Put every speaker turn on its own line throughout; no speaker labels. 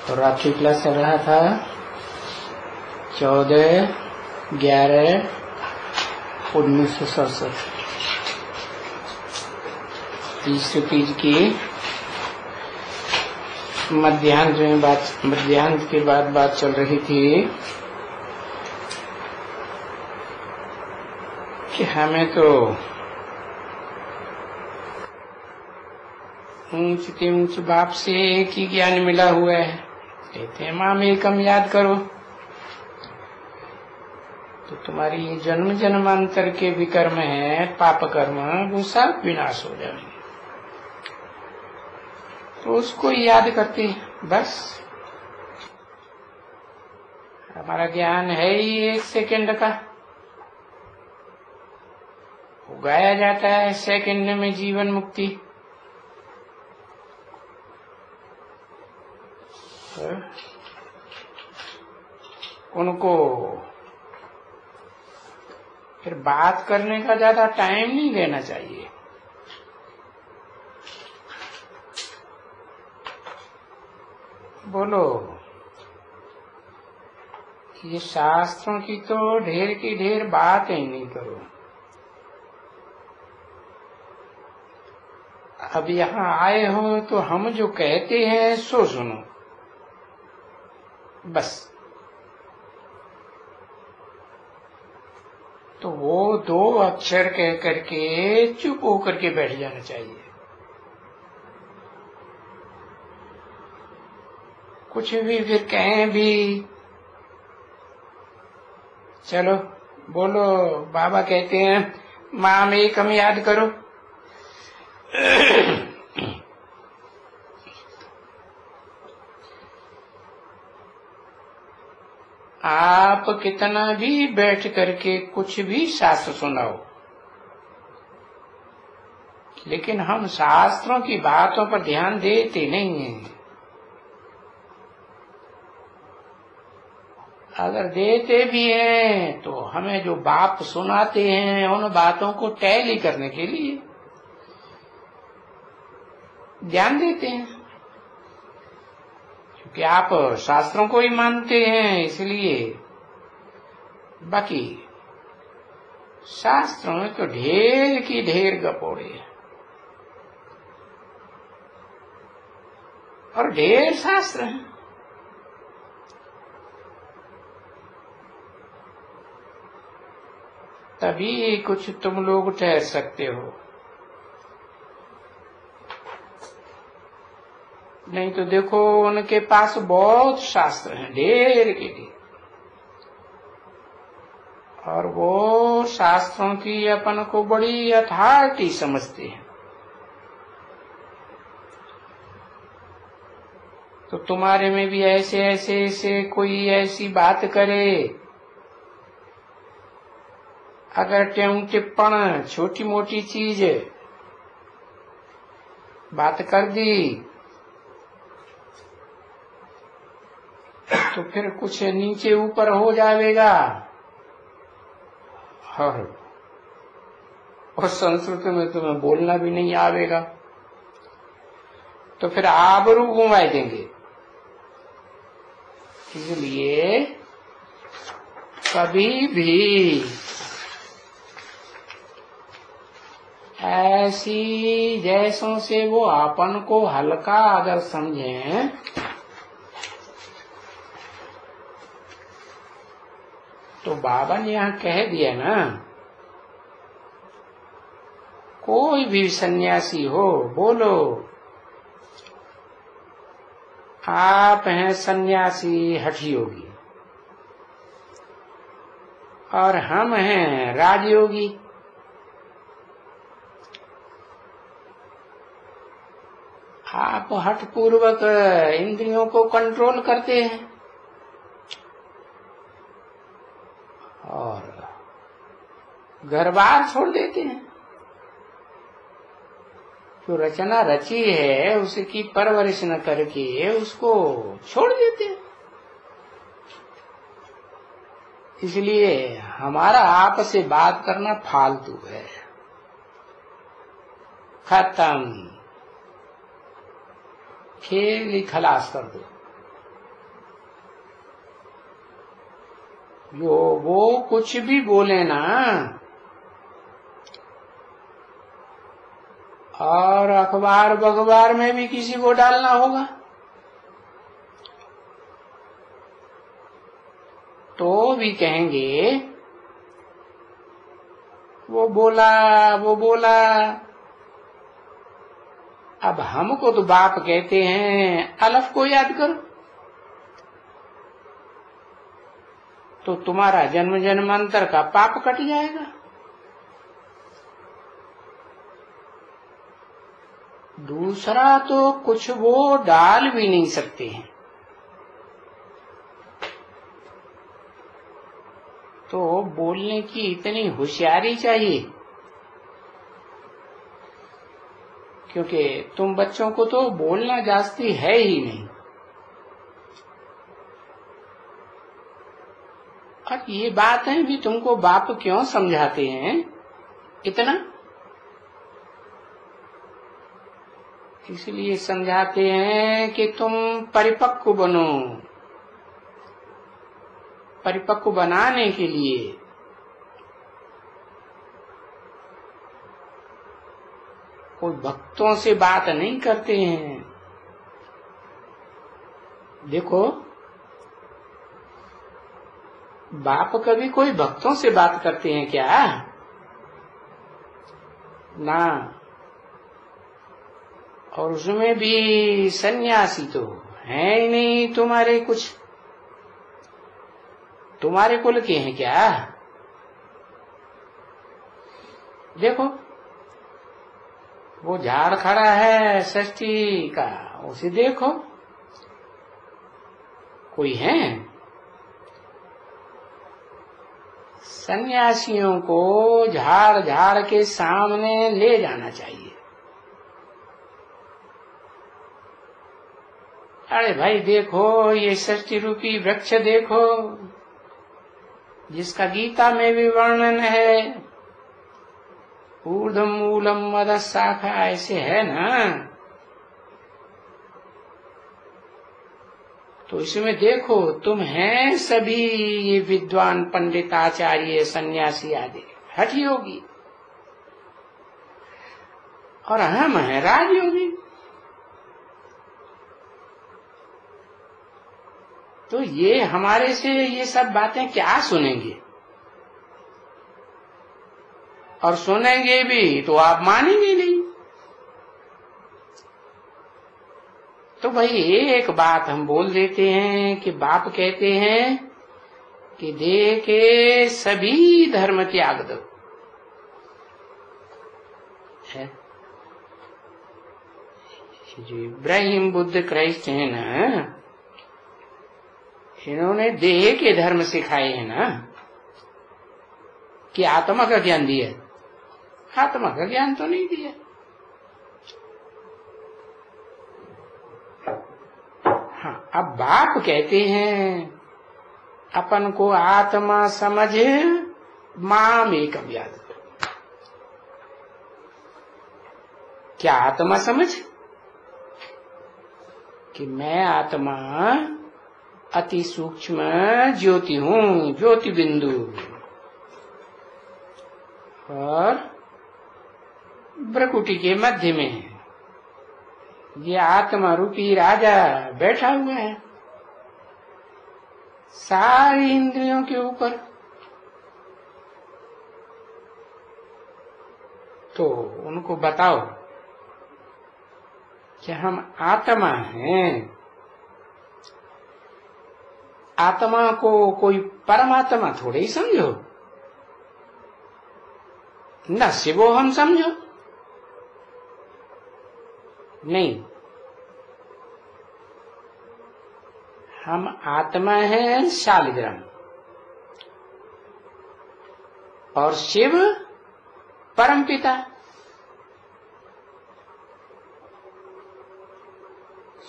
और रात्रि क्लास चल रहा था 14/11/1967 तीसरे पेज की मध्याह्न के बाद बात चल रही थी कि हमें तो ऊंच बाप से एक ही ज्ञान मिला हुआ है। कहते हैं माम एकम याद करो, तो तुम्हारी ये जन्म जन्मांतर के विकर्म है, पाप कर्म, वो सब विनाश हो जाएंगे। तो उसको याद करते हैं बस। हमारा ज्ञान है ही 1 सेकंड का, उगाया जाता है सेकंड में जीवन मुक्ति। उनको फिर बात करने का ज्यादा टाइम नहीं देना चाहिए। बोलो, ये शास्त्रों की तो ढेर की ढेर बात ही नहीं करो। अब यहाँ आए हो तो हम जो कहते हैं सो सुनो बस। तो वो 2 अक्षर कह करके चुप होकर के बैठ जाना चाहिए। कुछ भी फिर कहें भी, चलो बोलो, बाबा कहते हैं माम एकम याद करो। आप कितना भी बैठ करके कुछ भी शास्त्र सुनाओ, लेकिन हम शास्त्रों की बातों पर ध्यान देते नहीं हैं। अगर देते भी हैं तो हमें जो बाप सुनाते हैं उन बातों को टैली करने के लिए ध्यान देते हैं, क्योंकि आप शास्त्रों को ही मानते हैं इसलिए। बाकी शास्त्रों में तो ढेर की ढेर गपोड़े हैं और ढेर शास्त्र हैं। तभी कुछ तुम लोग ठहर सकते हो, नहीं तो देखो उनके पास बहुत शास्त्र हैं, ढेर के ढेर, और वो शास्त्रों की अपन को बड़ी अथॉरिटी समझते हैं। तो तुम्हारे में भी ऐसे कोई ऐसी बात करे, अगर टिप्पण छोटी मोटी चीज बात कर दी तो फिर कुछ नीचे ऊपर हो जाएगा और संस्कृत में तुम्हें बोलना भी नहीं आवेगा, तो फिर आबरू घुमाए देंगे। इसलिए कभी भी ऐसी जैसों से वो अपन को हल्का अगर समझें तो बाबा ने यहाँ कह दिया ना, कोई भी सन्यासी हो, बोलो आप हैं सन्यासी हठयोगी और हम हैं राजयोगी। आप हठ पूर्वक इंद्रियों को कंट्रोल करते हैं और घर बार छोड़ देते हैं। जो रचना रची है उसकी परवरिश न करके उसको छोड़ देते हैं। इसलिए हमारा आपसे बात करना फालतू है, खत्म, खेल ही खलास कर दो। जो वो कुछ भी बोले ना, और अखबार बखबार में भी किसी को डालना होगा तो भी कहेंगे वो बोला वो बोला। अब हमको तो बाप कहते हैं, अलफ को याद करो तो तुम्हारा जन्म जन्मांतर का पाप कट जाएगा। दूसरा तो कुछ वो डाल भी नहीं सकते हैं, तो बोलने की इतनी होशियारी चाहिए, क्योंकि तुम बच्चों को तो बोलना जास्ती है ही नहीं। और ये बातें भी तुमको बाप क्यों समझाते हैं इतना? इसलिए समझाते हैं कि तुम परिपक्व बनो। परिपक्व बनाने के लिए कोई भक्तों से बात नहीं करते हैं। देखो, बाप कभी कोई भक्तों से बात करते हैं क्या? ना। और उसमें भी सन्यासी तो है ही नहीं तुम्हारे कुछ, तुम्हारे कुल के हैं क्या? देखो, वो झाड़ खड़ा है षष्ठी का, उसे देखो, कोई है? सन्यासियों को झाड़ झाड़ के सामने ले जाना चाहिए। अरे भाई देखो, ये षष्ठी रूपी वृक्ष देखो, जिसका गीता में भी वर्णन है, ऊर्ध्वम मूलम मदः शाखा, ऐसे है ना। तो इसमें देखो, तुम हैं सभी ये विद्वान पंडित आचार्य सन्यासी आदि हठ योगी, और हम हैं राजयोगी। तो ये हमारे से ये सब बातें क्या सुनेंगे? और सुनेंगे भी तो आप मानेंगे नहीं। तो भाई एक बात हम बोल देते हैं कि बाप कहते हैं कि देह के सभी धर्म त्याग दो। जो इब्राहिम बुद्ध क्राइस्ट है ना, इन्होंने देह के धर्म सिखाए हैं ना, कि आत्मा का ज्ञान दिया। आत्मा का ज्ञान तो नहीं दिया। हाँ, अब बाप कहते हैं अपन को आत्मा समझ माम एकम याद। क्या आत्मा समझ? कि मैं आत्मा अति सूक्ष्म ज्योति हूँ, ज्योति बिंदु, और भ्रकुटी के मध्य में ये आत्मा रूपी राजा बैठा हुआ है सारी इंद्रियों के ऊपर। तो उनको बताओ कि हम आत्मा हैं। आत्मा को कोई परमात्मा थोड़े ही समझो, न शिवो हम समझो, नहीं। हम आत्मा हैं शालिग्राम, और शिव परमपिता।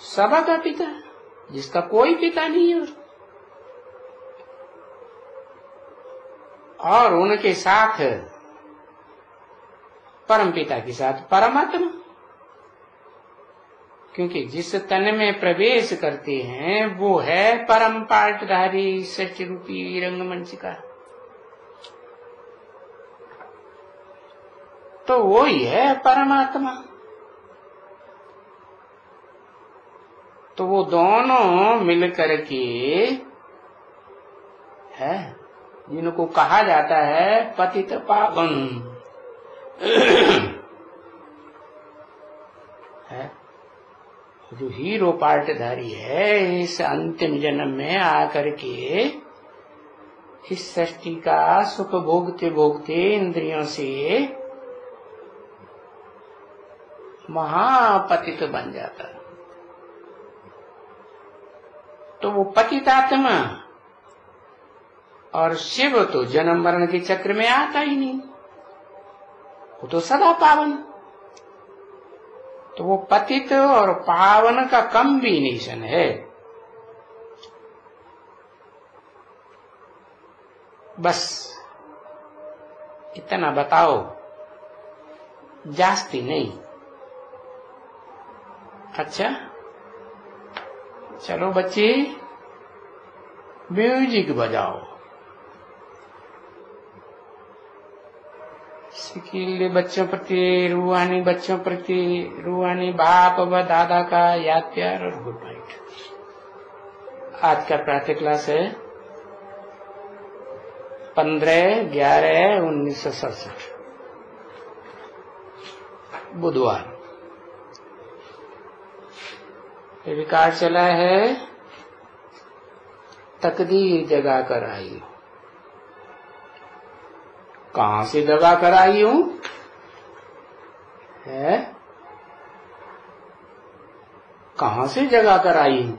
सबका पिता, जिसका कोई पिता नहीं है। और उनके साथ परमपिता के साथ परमात्मा। क्योंकि जिस तन में प्रवेश करते हैं वो है परम पाटधारी सच रूपी रंगमंच का। तो वो ही है परमात्मा। तो वो दोनों मिलकर के है जिनको कहा जाता है पतित पावन है। जो हीरो पाटधारी है इस अंतिम जन्म में आकर के इस सृष्टि का सुख भोगते भोगते इंद्रियों से महापतित बन जाता। तो वो पतितात्मा और शिव तो जन्म मरण के चक्र में आता ही नहीं, वो तो सदा पावन। तो वो पतित और पावन का कॉम्बिनेशन है। बस इतना बताओ, जास्ती नहीं। अच्छा चलो बच्चे म्यूजिक बजाओ। सिकीले बच्चों प्रति रूहानी, बच्चों प्रति रूहानी, बाप व दादा का याद प्यार और गुड नाइट। आज का प्रातः क्लास है 15/11/1967 बुधवार। रिकॉर्ड चला है तकदीर जगा कर आई। कहां से जगा कर आई हूं है? कहां से जगा कर आई हूं?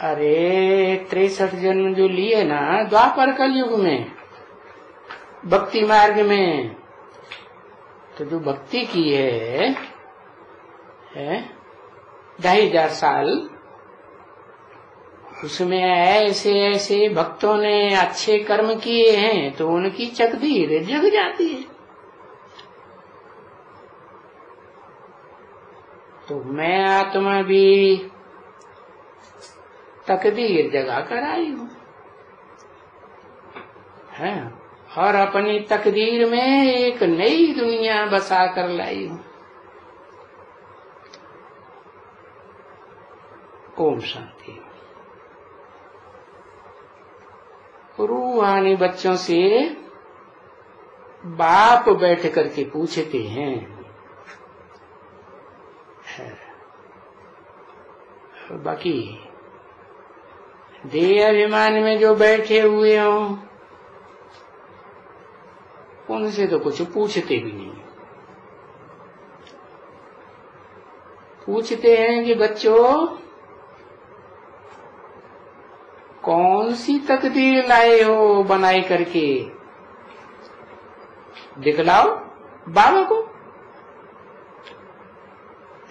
अरे 63 जन्म जो लिए ना द्वापर कलयुग में भक्ति मार्ग में, तो जो भक्ति की है 2500 साल, उसमें ऐसे ऐसे भक्तों ने अच्छे कर्म किए हैं तो उनकी तकदीर जग जाती है। तो मैं आत्मा भी तकदीर जगा कर आई हूं है, और अपनी तकदीर में एक नई दुनिया बसा कर लाई हूं। ओम शांति। रूहानी बच्चों से बाप बैठ करके पूछते हैं, बाकी देह अभिमान में जो बैठे हुए हों उनसे तो कुछ पूछते भी नहीं। पूछते हैं कि बच्चों कौन सी तकदीर लाए हो बनाई करके, दिखलाओ बाबा को।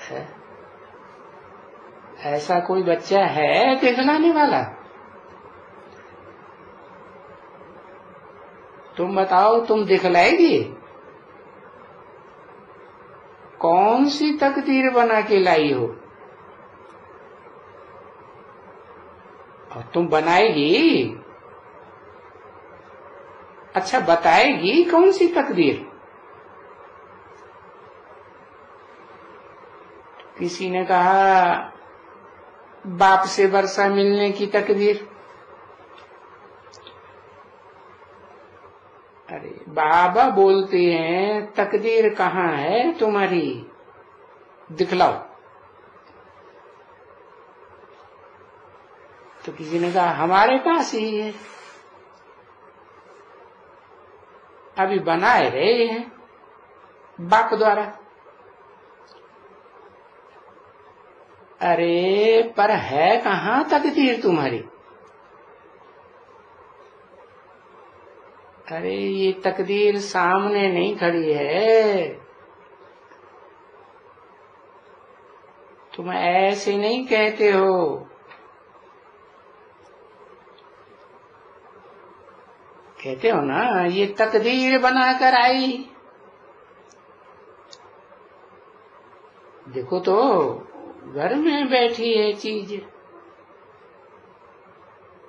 है ऐसा कोई बच्चा है दिखलाने वाला? तुम बताओ, तुम दिखलाएगी? कौन सी तकदीर बना के लाई हो? और तुम बनाएगी? अच्छा बताएगी कौन सी तकदीर? किसी ने कहा बाप से वर्षा मिलने की तकदीर। अरे बाबा बोलते हैं तकदीर कहाँ है तुम्हारी, दिखलाओ। तो किसी ने कहा हमारे पास ही है, अभी बनाए रहे हैं बाप द्वारा। अरे पर है कहाँ तकदीर तुम्हारी? अरे ये तकदीर सामने नहीं खड़ी है, तुम ऐसे नहीं कहते हो। कहते हो ना ये तकदीर बनाकर आई। देखो तो घर में बैठी है चीज,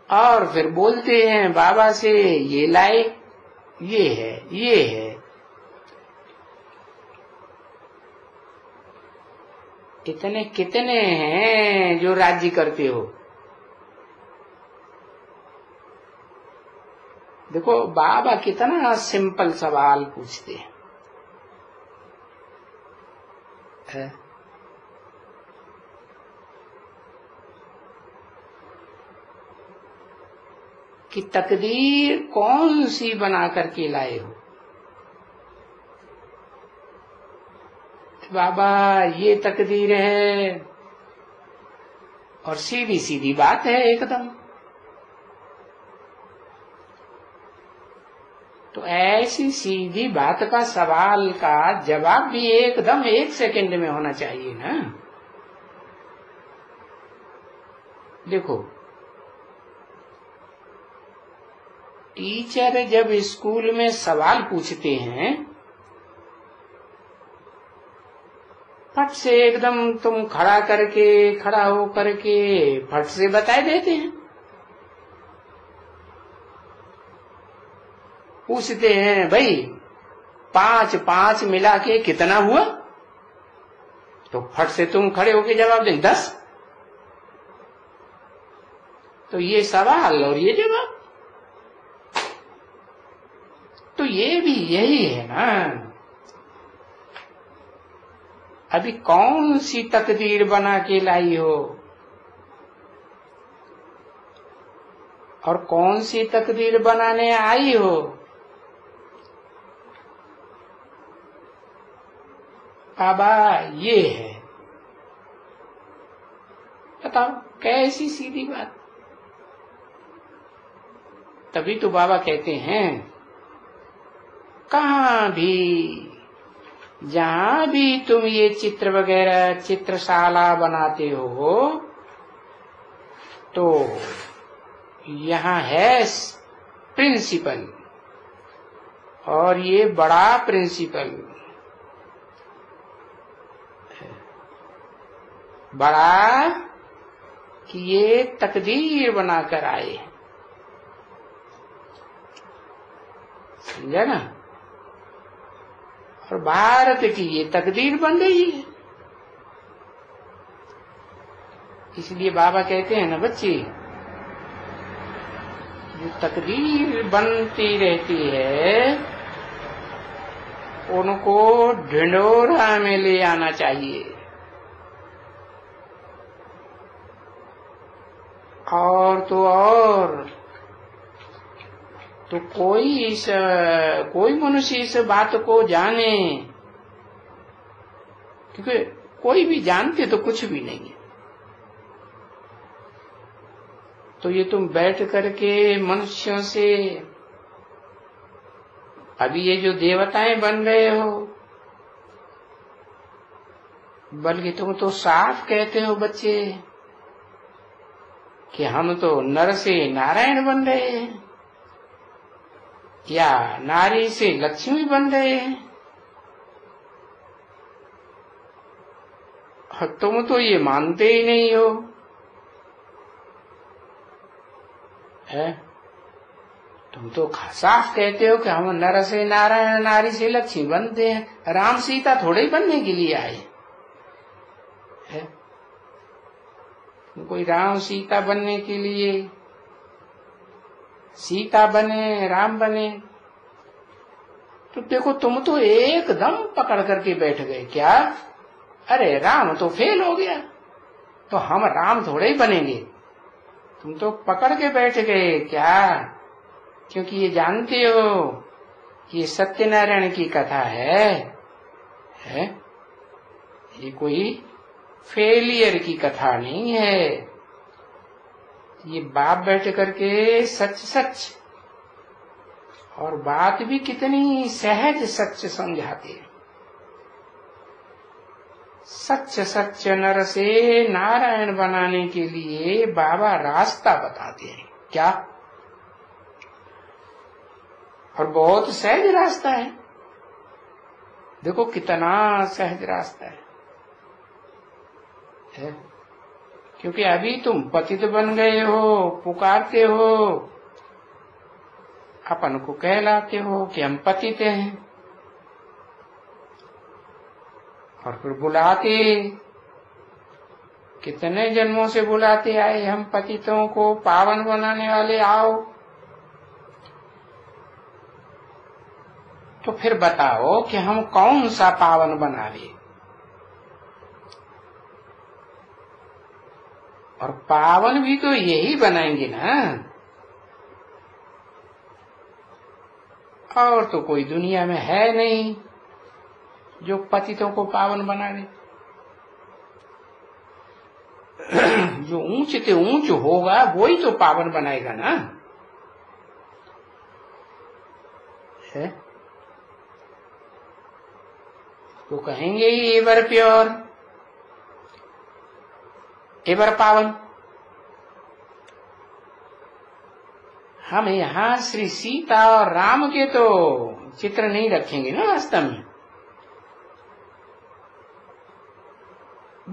और फिर बोलते हैं बाबा से ये लाए, ये है, ये है। इतने कितने हैं जो राज्य करते हो। देखो बाबा कितना सिंपल सवाल पूछते हैं, कि तकदीर कौन सी बना करके लाए हो। बाबा ये तकदीर है, और सीधी सीधी बात है एकदम। तो ऐसी सीधी बात का सवाल का जवाब भी एकदम 1 सेकंड में होना चाहिए ना। देखो टीचर जब स्कूल में सवाल पूछते हैं, फट से एकदम तुम खड़ा हो करके फट से बता देते हैं। पूछते हैं भाई 5 5 मिला के कितना हुआ, तो फट से तुम खड़े होके जवाब दें 10। तो ये सवाल और ये जवाब, तो ये भी यही है ना। अभी कौन सी तकदीर बना के लाई हो, और कौन सी तकदीर बनाने आई हो। बाबा ये है, बताओ कैसी सीधी बात। तभी तो बाबा कहते हैं कहाँ भी जहां भी तुम ये चित्र वगैरह चित्रशाला बनाते हो, तो यहाँ है प्रिंसिपल, और ये बड़ा प्रिंसिपल, बड़ा कि ये तकदीर बनाकर आए, समझा ना। और भारत की ये तकदीर बन रही है। इसलिए बाबा कहते हैं ना बच्चे, जो तकदीर बनती रहती है उनको ढिंढोरा में ले आना चाहिए, और तो और तो कोई मनुष्य इस बात को जाने, क्योंकि कोई भी जानते तो कुछ भी नहीं है। तो ये तुम बैठ करके मनुष्यों से, अभी ये जो देवताएं बन रहे हो, बल्कि तुम तो साफ कहते हो बच्चे कि हम तो नर से नारायण बन रहे हैं, या नारी से लक्ष्मी बन रहे हैं। तुम तो ये मानते ही नहीं हो, है? तुम तो साफ कहते हो कि हम नर से नारायण, नारी से लक्ष्मी बनते हैं। राम सीता थोड़े ही बनने के लिए आए है? कोई राम सीता बनने के लिए सीता बने, राम बने। तो देखो तुम तो एकदम पकड़ करके बैठ गए क्या, अरे राम तो फेल हो गया तो हम राम थोड़े ही बनेंगे। तुम तो पकड़ के बैठ गए क्या, क्योंकि ये जानते हो कि ये सत्यनारायण की कथा है? ये कोई फेलियर की कथा नहीं है। ये बाप बैठ करके सच सच, और बात भी कितनी सहज सच समझाते हैं। सच सच नर से नारायण बनाने के लिए बाबा रास्ता बताते हैं क्या, और बहुत सहज रास्ता है। देखो कितना सहज रास्ता है। है? क्योंकि अभी तुम पतित बन गए हो, पुकारते हो, अपन को कहलाते हो कि हम पतित हैं, और फिर बुलाते, कितने जन्मों से बुलाते आए हम पतितों को, पावन बनाने वाले आओ। तो फिर बताओ कि हम कौन सा पावन बनावे, और पावन भी तो यही बनाएंगे ना, और तो कोई दुनिया में है नहीं जो पतितों को पावन बनावे। जो ऊंच से ऊंच होगा वही तो पावन बनाएगा ना, है? तो कहेंगे ही एवर प्योर, एवर पावन। हम यहाँ श्री सीता और राम के तो चित्र नहीं रखेंगे ना वास्तव में,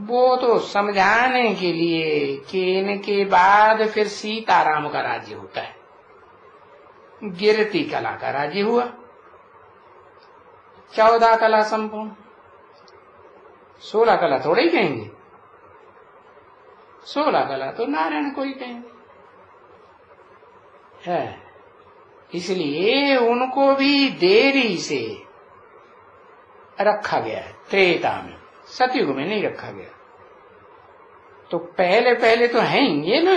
वो तो समझाने के लिए कि इनके बाद फिर सीताराम का राज्य होता है, गिरती कला का राज्य हुआ, 14 कला संपूर्ण। 16 कला थोड़े ही कहेंगे, 16 कला तो नारायण को ही कहेंगे, है। इसलिए उनको भी देरी से रखा गया है, त्रेता में, सतयुग में नहीं रखा गया। तो पहले पहले तो हैं ये ना,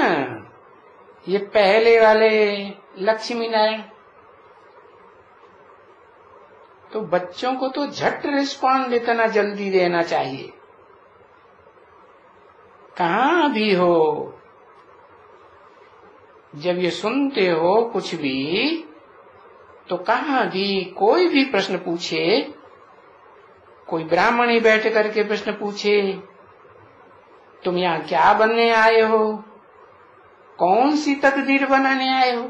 ये पहले वाले लक्ष्मी नारायण। तो बच्चों को तो झट रिस्पॉन्ड इतना जल्दी देना चाहिए, कहाँ भी हो, जब ये सुनते हो कुछ भी, तो कहाँ भी कोई भी प्रश्न पूछे, कोई ब्राह्मण ही बैठ करके प्रश्न पूछे, तुम यहाँ क्या बनने आए हो, कौन सी तकदीर बनाने आए हो,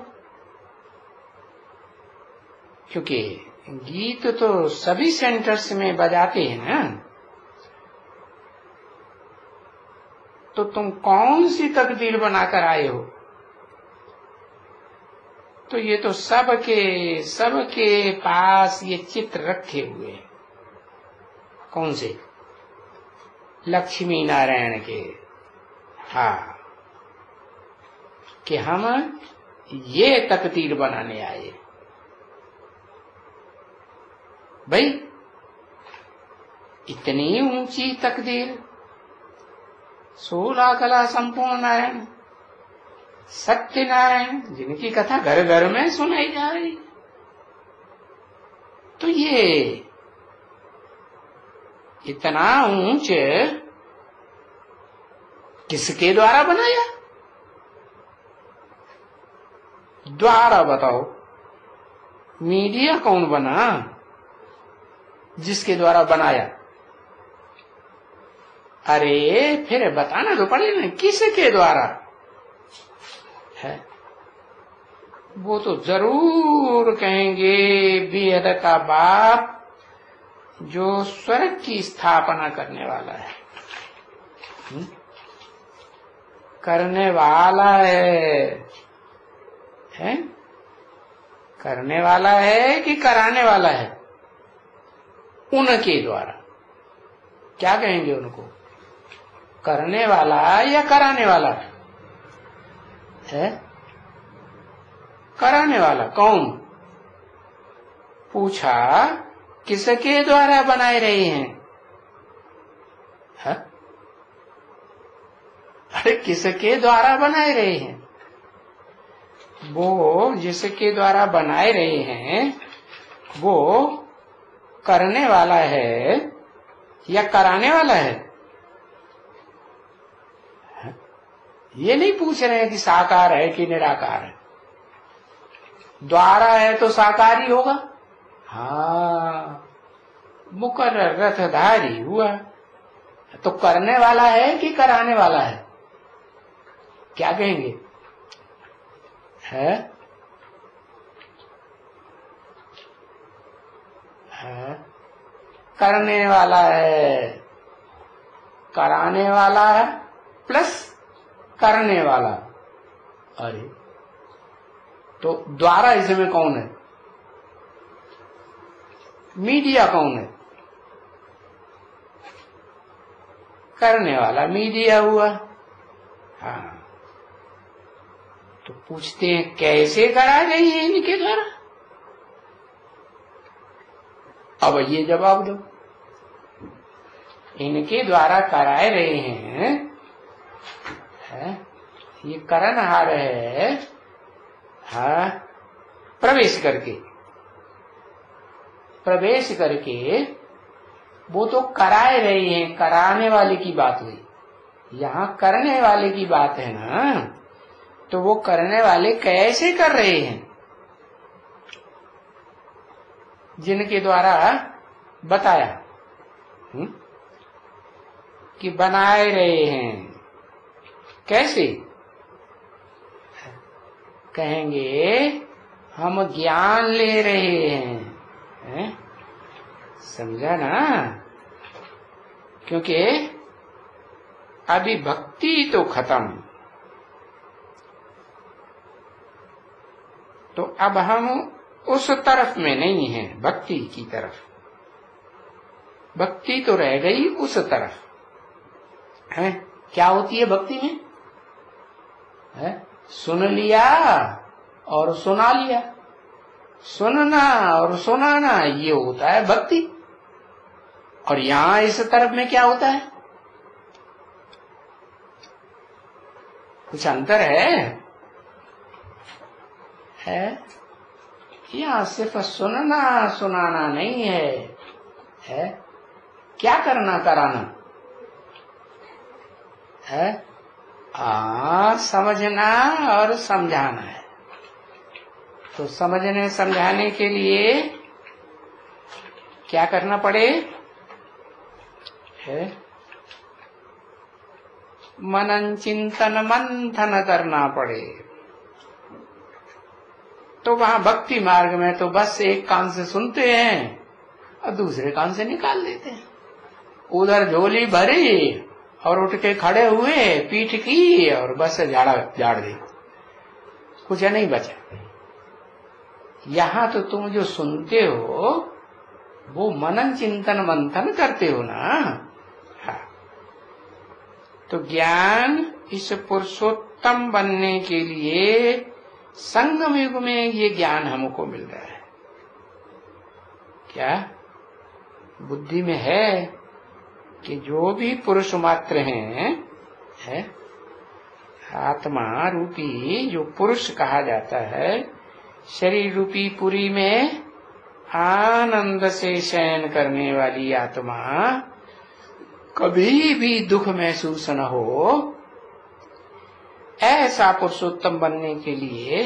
क्योंकि गीत तो सभी सेंटर्स में बजाते हैं ना, तो तुम कौन सी तकदीर बनाकर आए हो। तो ये तो सबके पास ये चित्र रखे हुए हैं, कौन से, लक्ष्मी नारायण के, हाँ, कि हम ये तकदीर बनाने आए। भाई इतनी ऊंची तकदीर, 16 कला संपूर्ण नारायण, सत्य नारायण, जिनकी कथा घर घर में सुनाई जा रही, तो ये इतना ऊंच किसके द्वारा बनाया, द्वारा बताओ, मीडिया कौन बना जिसके द्वारा बनाया। अरे फिर बताना तो पड़ेगा किसके द्वारा है। वो तो जरूर कहेंगे बेहद का बाप जो स्वर्ग की स्थापना करने वाला है, करने वाला है? करने वाला है कि कराने वाला है? उनके द्वारा क्या कहेंगे उनको, करने वाला या कराने वाला है? कराने वाला कौन? पूछा किसके द्वारा बनाए रहे हैं? है? अरे किसके द्वारा बनाए रहे हैं? वो जिसके द्वारा बनाए रहे हैं वो करने वाला है या कराने वाला है? ये नहीं पूछ रहे हैं कि साकार है कि निराकार है। द्वारा है तो साकार ही होगा। हाँ, मुकर्रर रथधारी हुआ तो करने वाला है कि कराने वाला है? क्या कहेंगे? है? करने वाला है। कराने वाला है प्लस करने वाला। अरे तो द्वारा इसमें कौन है? मीडिया कौन है? करने वाला मीडिया हुआ। हाँ, तो पूछते हैं कैसे करा गई है इनके द्वारा? अब ये जवाब दो। इनके द्वारा कराए रहे हैं, ये करनहार है, हाँ, प्रवेश करके वो तो कराए रहे हैं, कराने वाले की बात हुई। यहाँ करने वाले की बात है ना, तो वो करने वाले कैसे कर रहे हैं? जिनके द्वारा बताया कि बनाए रहे हैं, कैसे? कहेंगे हम ज्ञान ले रहे हैं, समझा ना? क्योंकि अभी भक्ति तो खत्म, तो अब हम उस तरफ में नहीं है, भक्ति की तरफ। भक्ति तो रह गई उस तरफ है। क्या होती है भक्ति में? है सुन लिया और सुना लिया, सुनना और सुनाना, ये होता है भक्ति। और यहां इस तरफ में क्या होता है? कुछ अंतर है? यहां सिर्फ सुनना सुनाना नहीं है, क्या करना कराना है? समझना और समझाना है। तो समझने समझाने के लिए क्या करना पड़े? मनन चिंतन मंथन करना पड़े। तो वहां भक्ति मार्ग में तो बस एक कान से सुनते हैं और दूसरे कान से निकाल देते हैं। उधर झोली भरी और उठ के खड़े हुए, पीठ की और बस झाड़ दी, कुछ नहीं बचा। यहां तो तुम जो सुनते हो वो मनन चिंतन मंथन करते हो ना। हाँ, तो ज्ञान इस पुरुषोत्तम बनने के लिए संगम युग में ये ज्ञान हमको मिल रहा है। क्या बुद्धि में है कि जो भी पुरुष मात्र है आत्मा रूपी जो पुरुष कहा जाता है, शरीर रूपी पुरी में आनंद से शयन करने वाली आत्मा, कभी भी दुख महसूस न हो, ऐसा पुरुषोत्तम बनने के लिए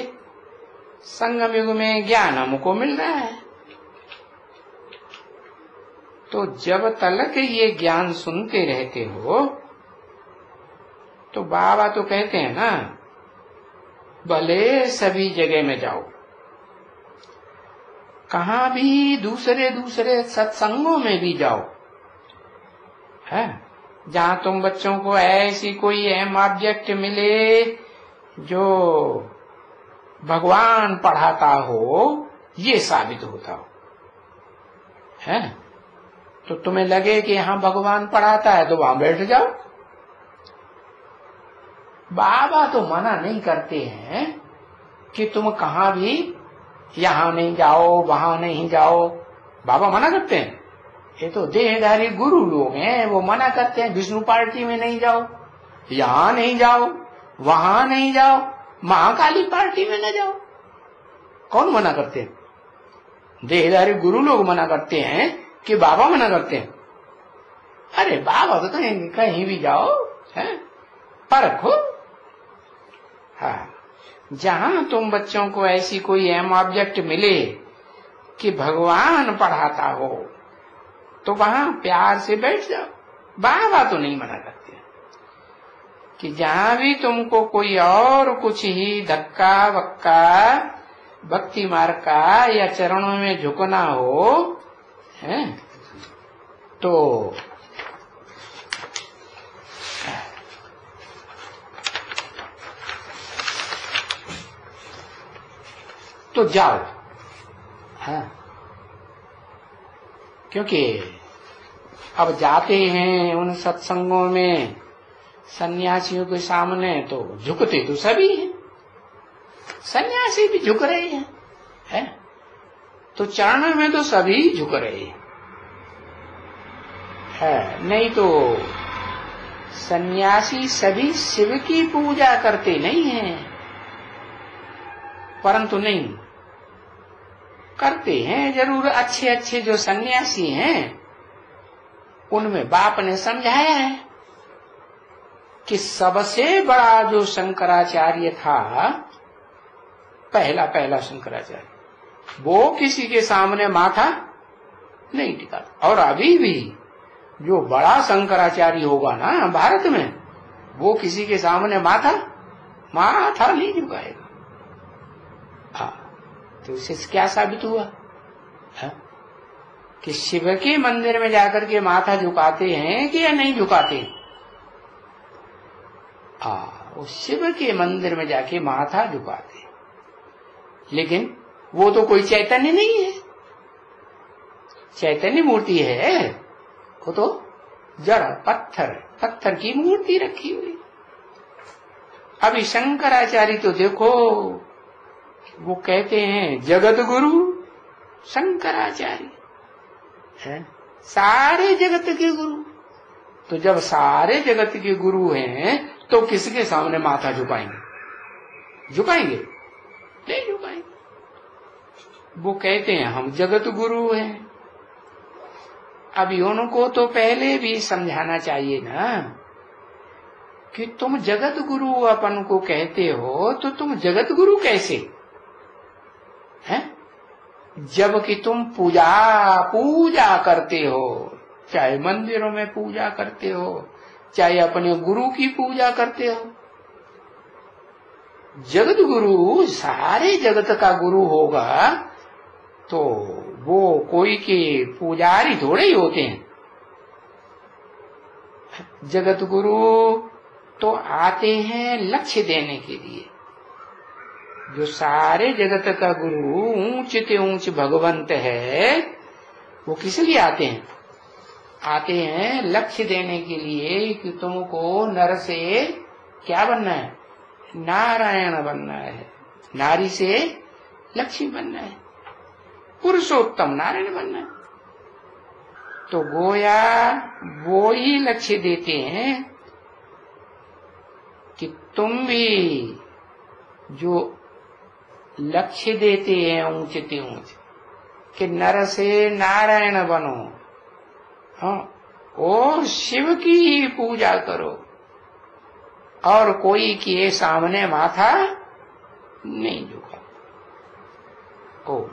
संगम युग में ज्ञान हमको मिल रहा है। तो जब तक ये ज्ञान सुनते रहते हो, तो बाबा तो कहते हैं ना, भले सभी जगह में जाओ, कहां भी दूसरे सत्संगों में भी जाओ, है जहां तुम बच्चों को ऐसी कोई अहम ऑब्जेक्ट मिले जो भगवान पढ़ाता हो, ये साबित होता हो, है तो तुम्हें लगे कि यहां भगवान पढ़ाता है तो वहां बैठ जाओ। बाबा तो मना नहीं करते हैं कि तुम कहां भी यहां नहीं जाओ, वहां नहीं जाओ। बाबा मना करते हैं? ये तो देहधारी गुरु लोग हैं, वो मना करते हैं विष्णु पार्टी में नहीं जाओ, यहां नहीं जाओ, वहां नहीं जाओ, महाकाली पार्टी में न जाओ। कौन मना करते हैं? देहधारी गुरु लोग मना करते हैं कि बाबा मना करते हैं? अरे बाबा तो कहेंगे कहीं भी जाओ, है परखो। हाँ, जहां तुम बच्चों को ऐसी कोई अहम ऑब्जेक्ट मिले कि भगवान पढ़ाता हो, तो वहां प्यार से बैठ जाओ। बाबा तो नहीं मना करते कि जहां भी तुमको कोई और कुछ ही धक्का वक्का भक्ति मार्ग का या चरणों में झुकना हो, है तो तो जाओ। हाँ, क्योंकि अब जाते हैं उन सत्संगों में सन्यासियों के सामने तो झुकते तो सभी हैं, सन्यासी भी झुक रहे हैं, है? तो चरण में तो सभी झुक रहे हैं, है? नहीं तो सन्यासी सभी शिव की पूजा करते नहीं हैं, परंतु नहीं करते हैं जरूर। अच्छे अच्छे जो सन्यासी हैं उनमें बाप ने समझाया है कि सबसे बड़ा जो शंकराचार्य था, पहला शंकराचार्य, वो किसी के सामने माथा नहीं टिकाता। और अभी भी जो बड़ा शंकराचार्य होगा ना भारत में, वो किसी के सामने माथा नहीं झुकाएगा। तो इससे क्या साबित हुआ है? कि शिव के मंदिर में जाकर के माथा झुकाते हैं कि या नहीं झुकाते हैं? वो शिव के मंदिर में जाके माथा झुकाते हैं, लेकिन वो तो कोई चैतन्य नहीं है, चैतन्य मूर्ति है, वो तो जड़ पत्थर की मूर्ति रखी हुई। अभी शंकराचार्य तो देखो, वो कहते हैं जगत गुरु शंकराचार्य है, सारे जगत के गुरु। तो जब सारे जगत के गुरु हैं तो किसके सामने माथा झुकाएंगे? नहीं झुकाएंगे। वो कहते हैं हम जगत गुरु हैं। अभी उनको तो पहले भी समझाना चाहिए ना कि तुम जगत गुरु अपन को कहते हो, तो तुम जगत गुरु कैसे हैं? जबकि तुम पूजा करते हो, चाहे मंदिरों में पूजा करते हो, चाहे अपने गुरु की पूजा करते हो। जगत गुरु सारे जगत का गुरु होगा तो वो कोई के पुजारी थोड़े ही होते हैं। जगत गुरु तो आते हैं लक्ष्य देने के लिए। जो सारे जगत का गुरु ऊंच ते ऊंच भगवंत है, वो किस लिए आते हैं? आते हैं लक्ष्य देने के लिए कि तुमको नर से क्या बनना है? नारायण बनना है, नारी से लक्ष्मी बनना है, पुरुषोत्तम नारायण बनना है। तो गोया वो ही लक्ष्य देते हैं कि तुम भी जो लक्ष्य देते हैं ऊंचते ऊंच कि नर से नारायण बनो, हाँ, और शिव की ही पूजा करो और कोई के सामने माथा नहीं झुका। ओम।